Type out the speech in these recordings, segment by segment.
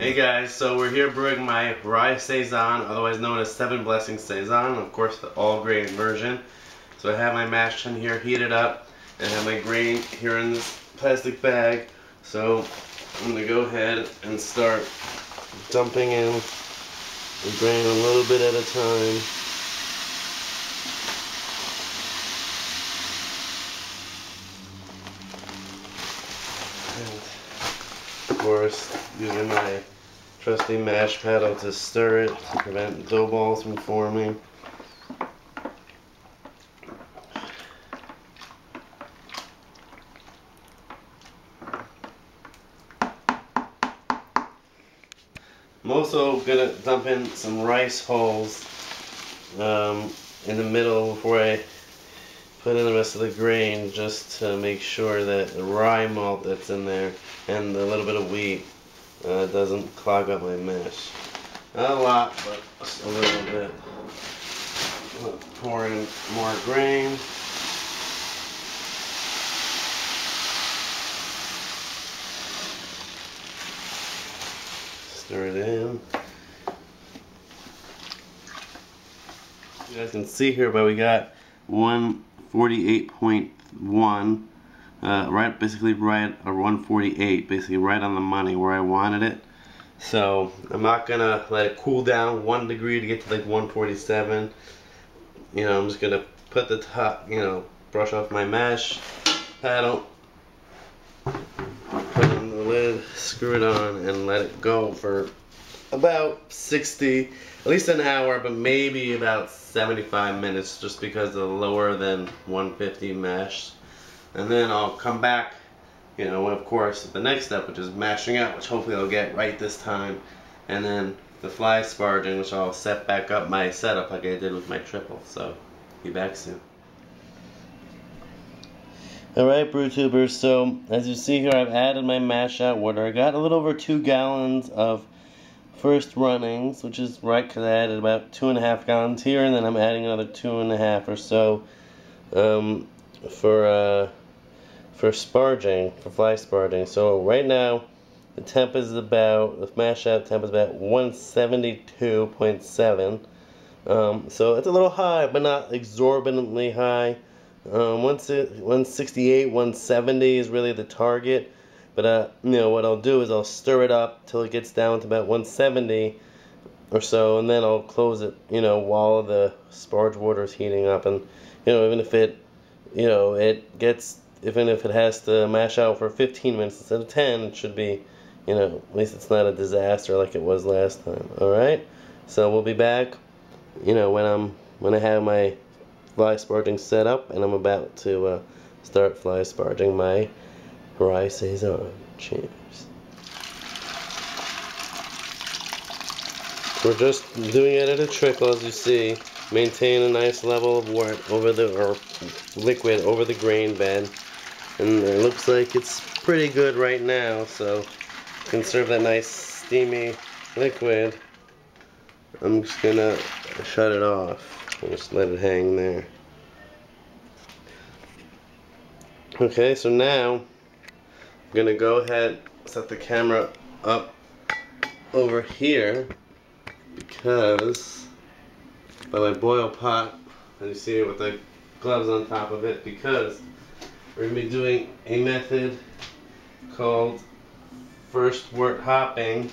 Hey guys, so we're here brewing my Rye Saison, otherwise known as 7 Blessings Saison, of course the all-grain version. So I have my mash tun here heated up, and I have my grain here in this plastic bag. So I'm going to go ahead and start dumping in the grain a little bit at a time. And of course, using my trusty mash paddle to stir it to prevent dough balls from forming. I'm also gonna dump in some rice hulls in the middle before I put in the rest of the grain, just to make sure that the rye malt that's in there and a little bit of wheat doesn't clog up my mash. Not a lot, but just a little bit. Pour in more grain. Stir it in. You guys can see here, but we got 148.1. Right, basically right, or 148, basically right on the money where I wanted it. So I'm not gonna let it cool down 1 degree to get to like 147. You know, I'm just gonna put the top, you know, brush off my mash paddle, put on the lid, screw it on, and let it go for about 60, at least an hour, but maybe about 75 minutes, just because of the lower than 150 mash. And then I'll come back, you know, of course, the next step, which is mashing out, which hopefully I'll get right this time. And then the fly sparging, which I'll set back up my setup like I did with my triple. So, be back soon. Alright, brew tubers, so as you see here, I've added my mash out water. I got a little over 2 gallons of first runnings, which is right because I added about 2.5 gallons here, and then I'm adding another 2.5 or so for sparging, for fly sparging. So right now the temp is about, the mash out temp is about 172.7. So it's a little high, but not exorbitantly high. 168, 170 is really the target. But you know, what I'll do is I'll stir it up till it gets down to about 170 or so, and then I'll close it, you know, while the sparge water is heating up. And you know, even if it, you know, it gets, even if it has to mash out for 15 minutes instead of 10, it should be, you know, at least it's not a disaster like it was last time. All right, so we'll be back, you know, when I have my fly sparging set up, and I'm about to start fly sparging my Rye Saison. Cheers. We're just doing it at a trickle, as you see. Maintain a nice level of wort over the, or liquid over the grain bed, and it looks like it's pretty good right now. So you can serve that nice steamy liquid. I'm just gonna shut it off and just let it hang there. Okay, so now I'm gonna go ahead, set the camera up over here, because by my boil pot, and you see it with the gloves on top of it, because we're gonna be doing a method called first wort hopping.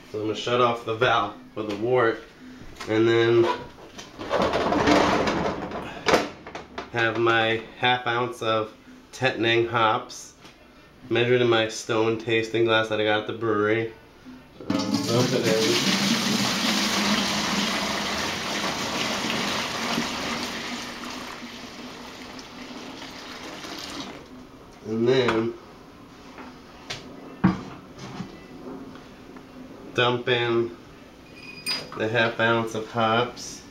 So I'm gonna shut off the valve for the wort, and then have my ½ ounce of Tettnang hops, measured in my stone tasting glass that I got at the brewery. Dump it in. And then dump in the ½ ounce of hops.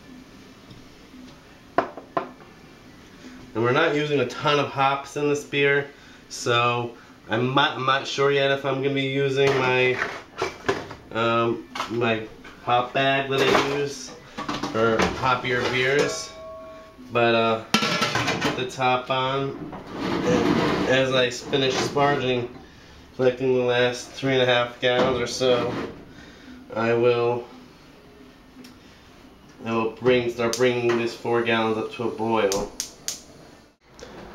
And we're not using a ton of hops in this beer, so I'm not sure yet if I'm going to be using my my hop bag that I use for hoppier beers. But put the top on, and as I finish sparging, collecting the last 3.5 gallons or so, I will start bringing this 4 gallons up to a boil.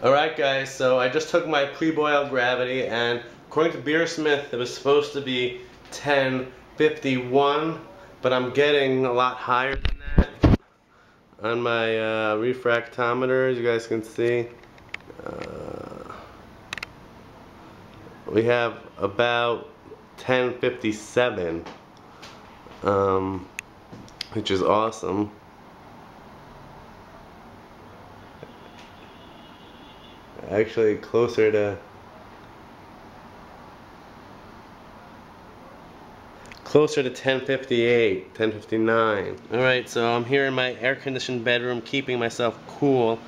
Alright guys, so I just took my pre-boil gravity, and according to Beersmith it was supposed to be 1051, but I'm getting a lot higher than that on my refractometer, as you guys can see. We have about 1057, which is awesome. Actually closer to 1058, 1059. Alright, so I'm here in my air-conditioned bedroom keeping myself cool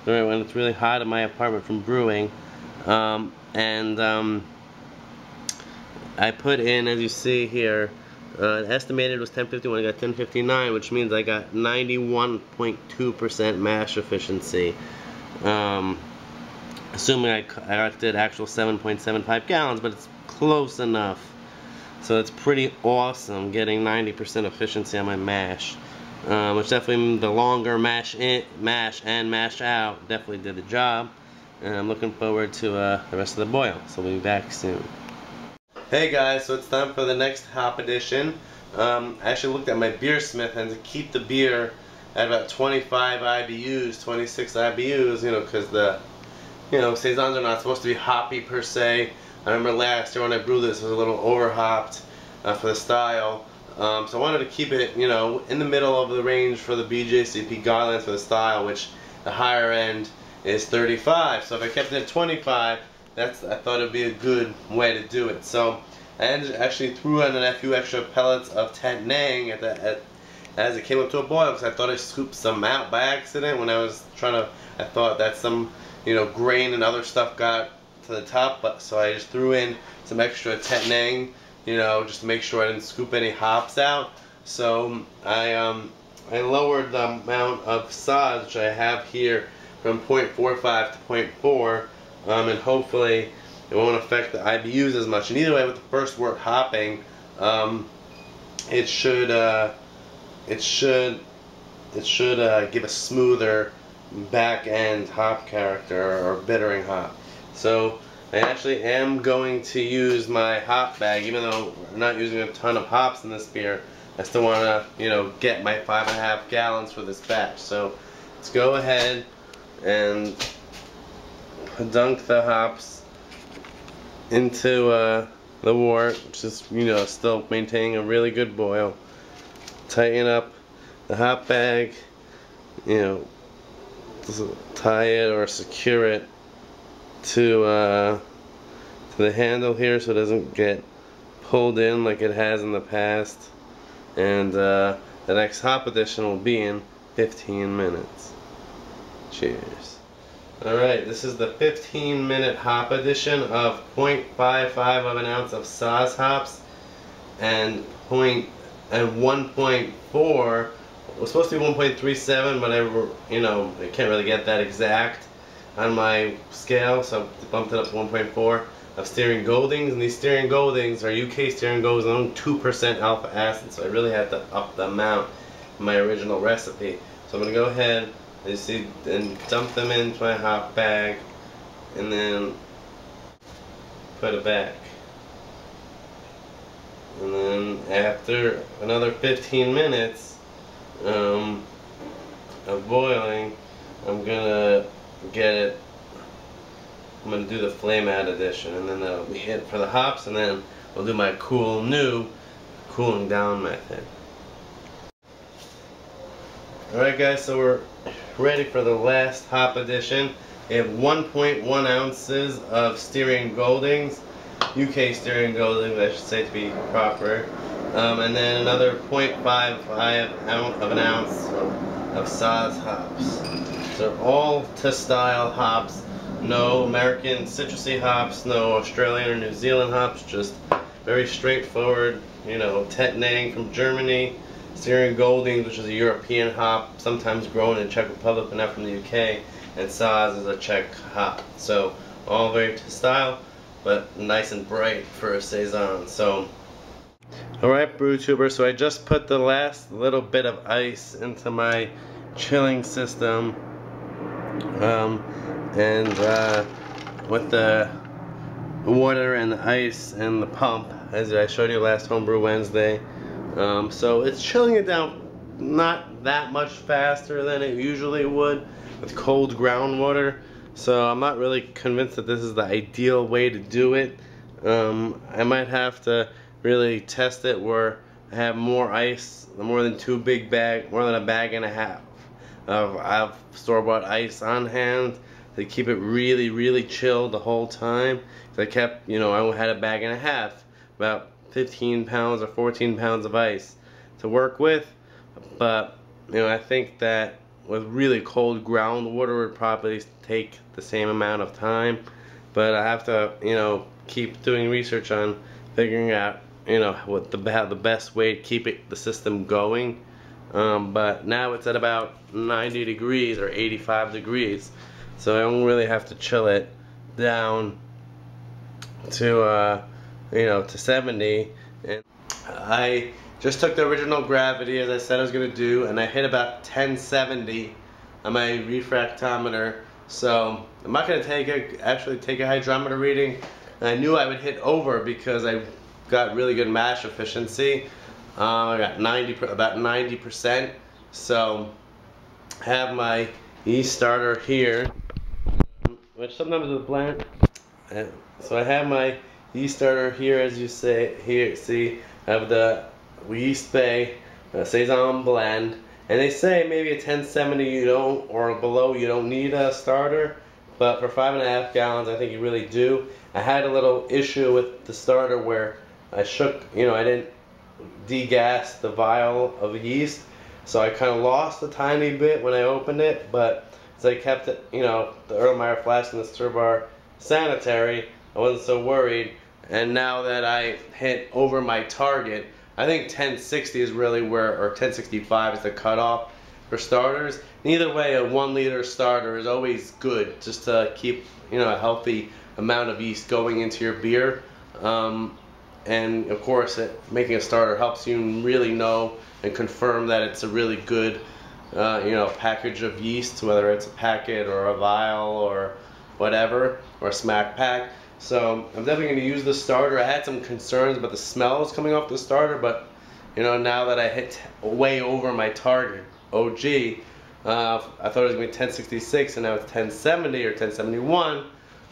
when it's really hot in my apartment from brewing. I put in, as you see here, estimated was 1051, I got 1059, which means I got 91.2% mash efficiency. Assuming I did actual 7.75 gallons, but it's close enough. So it's pretty awesome getting 90% efficiency on my mash. Which definitely, the longer mash in, mash and mash out definitely did the job. And I'm looking forward to the rest of the boil. So we'll be back soon. Hey guys, so it's time for the next hop addition. I actually looked at my Beersmith, and to keep the beer at about 25 IBUs, 26 IBUs, you know, because the Saisons are not supposed to be hoppy per se. I remember last year when I brewed this, it was a little over hopped for the style. So I wanted to keep it, you know, in the middle of the range for the BJCP guidelines for the style, which the higher end is 35. So if I kept it at 25, I thought it would be a good way to do it. So I actually threw in a few extra pellets of Tet Nang as it came up to a boil, because I thought I scooped some out by accident when I was I thought that some, you know, grain and other stuff got to the top, but so I just threw in some extra Tet Nang, you know, just to make sure I didn't scoop any hops out. So I lowered the amount of Saaz, which I have here, from 0.45 to 0.4, and hopefully it won't affect the IBUs as much. And either way, with the first wort hopping, it should give a smoother back end hop character, or bittering hop. So I actually am going to use my hop bag, even though I'm not using a ton of hops in this beer. I still want to, you know, get my 5.5 gallons for this batch. So let's go ahead and dunk the hops into the wort, which is, you know, still maintaining a really good boil. Tighten up the hop bag, you know, tie it or secure it to the handle here so it doesn't get pulled in like it has in the past. And the next hop addition will be in 15 minutes. Cheers. Alright, this is the 15-minute hop addition of 0.55 of an ounce of Saaz hops and 1.4. It was supposed to be 1.37, but I can't really get that exact on my scale, so I bumped it up to 1.4 of Styrian Goldings. And these Styrian Goldings are UK Styrian Goldings, only 2% alpha acid, so I really had to up the amount in my original recipe. So I'm going to go ahead and dump them into my hop bag, and then put it back. And then after another 15 minutes of boiling, I'm gonna do the flame out addition, and then that'll be it for the hops, and then we'll do my new cooling down method. Alright guys, so we're ready for the last hop addition. We have 1.1 ounces of Styrian Goldings, UK Styrian Goldings I should say to be proper, and then another 0.55 of an ounce of Saaz hops. So all to style hops, no American citrusy hops, no Australian or New Zealand hops, just very straightforward, you know, Tet Nang from Germany, Styrian Goldings, which is a European hop, sometimes grown in Czech Republic but not from the UK, and Saaz is a Czech hop. So all very to style. but nice and bright for a Saison. So, alright, brew tuber, so I just put the last little bit of ice into my chilling system, with the water and the ice and the pump, as I showed you last Homebrew Wednesday. So it's chilling it down not that much faster than it usually would with cold groundwater. So I'm not really convinced that this is the ideal way to do it. I might have to really test it where I have more ice, more than more than a bag and a half of store-bought ice on hand to keep it really, really chilled the whole time. So I kept, I had a bag and a half, about 15 pounds or 14 pounds of ice to work with. But, I think that with really cold groundwater would probably take the same amount of time. But I have to, keep doing research on figuring out, what the best way to keep the system going. But now it's at about 90 degrees or 85 degrees. So I don't really have to chill it down to, to 70. And I just took the original gravity as I said I was going to do, and I hit about 1070 on my refractometer. So I'm not going to actually take a hydrometer reading. And I knew I would hit over because I got really good mash efficiency. I got about 90%. So I have my yeast starter here, which sometimes with blend. So I have my yeast starter here, as you see. I have the Yeast Bay Saison blend, and they say maybe a 1070 or below you don't need a starter, but for 5.5 gallons I think you really do. I had a little issue with the starter where I shook, I didn't degas the vial of yeast, so I kind of lost a tiny bit when I opened it, but as I kept it, the Erlenmeyer flask and the stir bar sanitary, I wasn't so worried. And now that I hit over my target, I think 1060 is really or 1065 is the cutoff for starters. Either way, a 1 liter starter is always good, just to keep, a healthy amount of yeast going into your beer. And of course, making a starter helps you really know and confirm that it's a really good, package of yeast, whether it's a packet or a vial or whatever, or a smack pack. So I'm definitely going to use the starter. I had some concerns about the smells coming off the starter, but now that I hit way over my target OG, I thought it was going to be 1066 and now it's 1070 or 1071.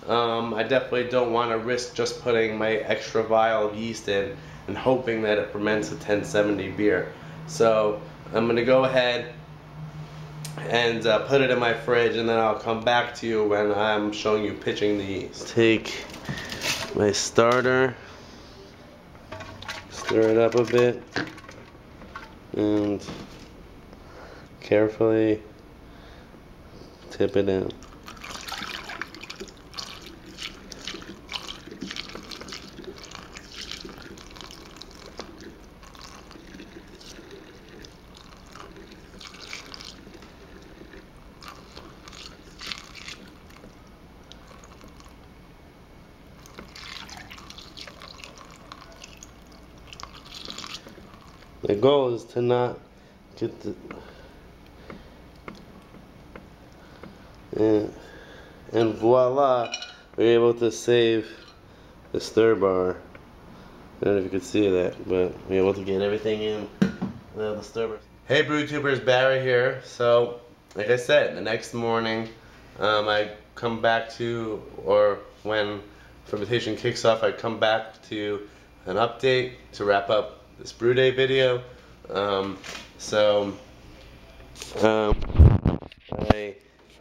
I definitely don't want to risk just putting my extra vial of yeast in and hoping that it ferments a 1070 beer. So I'm going to go ahead and put it in my fridge, and then I'll come back to you when I'm showing you pitching the yeast. Take my starter, stir it up a bit, and carefully tip it in. The goal is to not get and voila, we're able to save the stir bar. I don't know if you can see that, but we're able to get everything in the stir bar. Hey Brew Tubers, Barry here. So, like I said, the next morning I come back to, or when fermentation kicks off, I come back to an update to wrap up this brew day video. I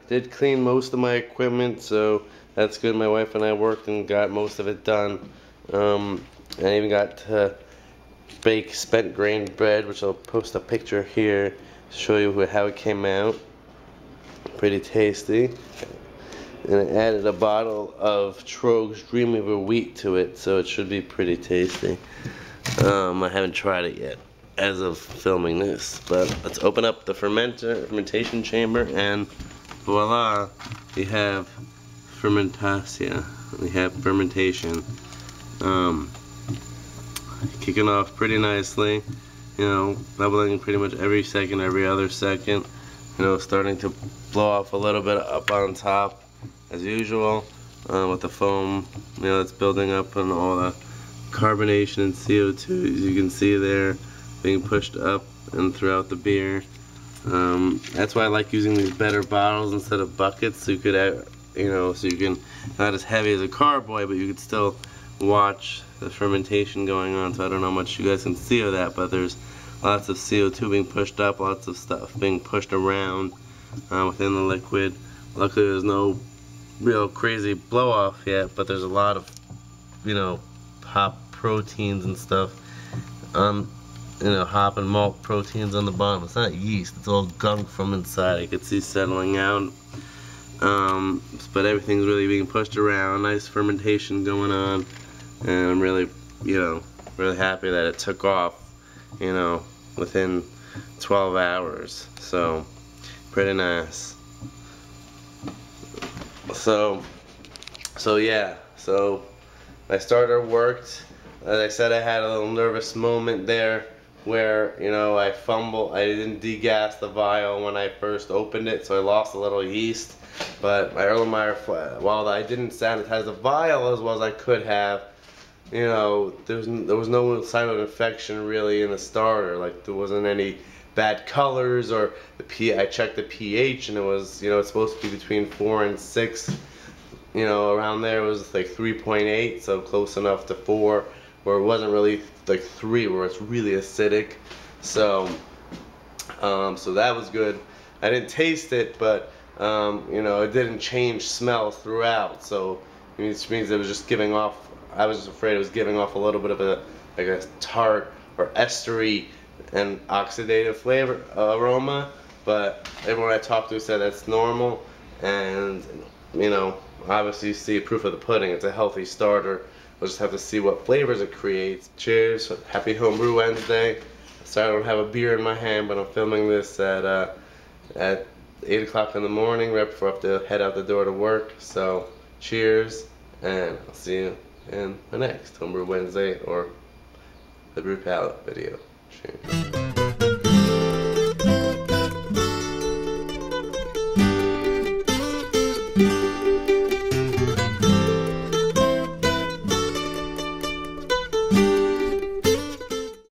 did clean most of my equipment, so that's good. My wife and I worked and got most of it done. I even got to bake spent grain bread, which I'll post a picture here to show you how it came out. Pretty tasty. And I added a bottle of Troegs Dreamweaver wheat to it, so it should be pretty tasty. I haven't tried it yet as of filming this, but let's open up the fermentation chamber, and voila, we have fermentation. we have fermentation. Kicking off pretty nicely, you know, bubbling pretty much every second, every other second, you know, starting to blow off a little bit up on top as usual, with the foam, you know, it's building up and all the carbonation and CO2 as you can see there being pushed up and throughout the beer. That's why I like using these better bottles instead of buckets, so you could have, you know, so you can, not as heavy as a carboy, but you could still watch the fermentation going on. So I don't know how much you guys can see of that, but there's lots of CO2 being pushed up, lots of stuff being pushed around within the liquid. Luckily there's no real crazy blow off yet, but there's a lot of, you know, hop proteins and stuff, you know, hop and malt proteins on the bottom. It's not yeast, it's all gunk from inside. I could see settling out. But everything's really being pushed around, nice fermentation going on, and I'm really, you know, really happy that it took off, you know, within 12 hours. So pretty nice. So yeah, so my starter worked. As I said, I had a little nervous moment there where, you know, I didn't degas the vial when I first opened it, so I lost a little yeast. But my Erlenmeyer, while I didn't sanitize the vial as well as I could have, you know, there was no sign of infection really in the starter. Like, there wasn't any bad colors, or I checked the pH and it was, you know, it's supposed to be between 4 and 6, you know, around there. It was like 3.8, so close enough to 4, where it wasn't really like 3, where it's really acidic. So so that was good. I didn't taste it, but you know, it didn't change smell throughout, so which means it was just giving off, I was just afraid it was giving off a little bit of a, like a tart or estery and oxidative flavor aroma. But everyone I talked to said that's normal, and you know, obviously you see proof of the pudding. It's a healthy starter. We'll just have to see what flavors it creates. Cheers, happy Homebrew Wednesday. Sorry I don't have a beer in my hand, but I'm filming this at 8 o'clock in the morning, right before I have to head out the door to work. So cheers, and I'll see you in the next Homebrew Wednesday or the Brew Palette video. Cheers.